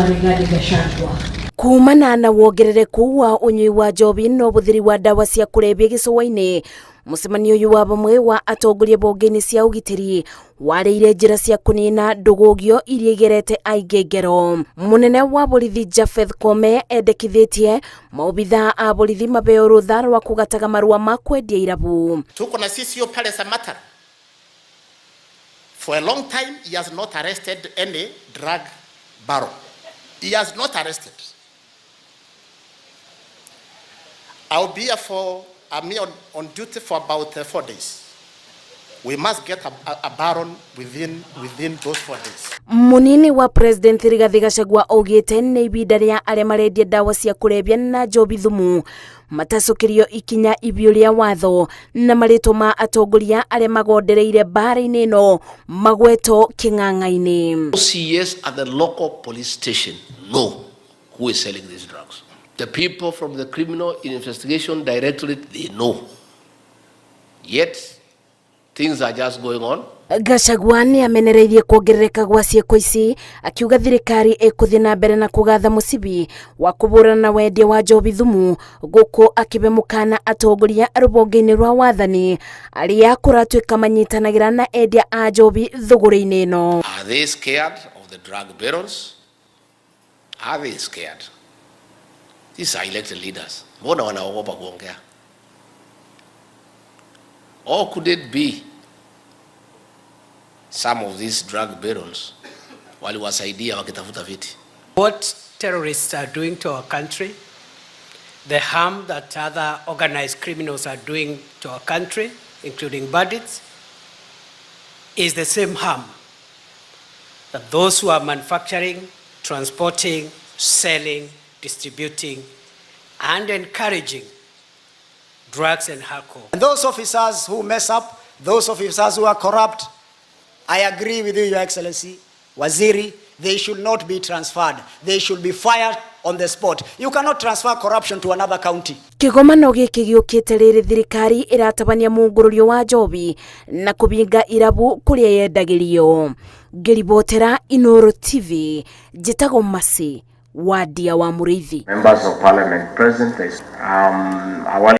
Rigathi Gachagua. Kumana na wongerereku wa unyui wa njobi no buthiri wa dawa cia kurebia gicũa-inĩ, mũcemanio ũyũ wa bamwe wa atongoria bonge-inĩ cia ũgitĩri warĩire njĩra cia kũnina ndũgũgio iria igerete aingĩ ngero. Mũnene wa borithi Japheth Koome endekithĩtie maobithaa a borithi maheo rũũtha rwa kũgataga marũa ma kwendia irabu. Tuko na CCO pale Samata. For a long time he has not arrested any drug baron. He has not arrested. I'll be here on duty for about 4 days. We must get a baron within those 4 days. Munini wa President Rigathi Gachagua augĩte nĩ ibinda rĩa arĩa marendia dawa cia kũrebia na njobi thumu matacokerio ikinya ibio rĩa watho na marĩtwa ma atongoria arĩa magondereire mbara-inĩ ĩno magweto kĩng'ang'a-inĩ. OCS at the local police station know who is selling these drugs. The people from the Criminal Investigation Directorate, they know. Yet, things are just going on. Gachagua nĩ amenereirie kuongerereka gwa ciĩko ici, akiuga thirikari ĩkũthiĩ na mbere na kũgatha mũcibi wa kũbũrana na wendia wa njobi thumu, gũkũ akĩbe mũkana atongoria rũbonge-inĩ rwa wathani arĩa kũratuĩka manyitanagĩra na endia a njobi thũgũrĩ-inĩ ĩno. Are they scared of the drug barons? Are they scared? These are elected leaders. Mbona wanaogopa kuongea? Or could it be some of these drug barons waliwasaidia wakitafuta viti? What terrorists are doing to our country, the harm that other organized criminals are doing to our country, including bandits, is the same harm that those who are manufacturing, transporting, selling, distributing, and encouraging drugs and alcohol. And those officers who mess up, those officers who are corrupt, I agree with you, Your Excellency, Waziri, they should not be transferred. They should be fired on the spot. You cannot transfer corruption to another county. Kĩgomano gĩkĩ gĩũkĩte rĩrĩ thirikari ĩratabania mũngũrũrio wa njobi na kũbinga irabu kũrĩa yendagĩrio. Ngĩribotera Inooro TV, njĩtagwo Masi wa Dia wa Mũrĩithi. Members of Parliament present,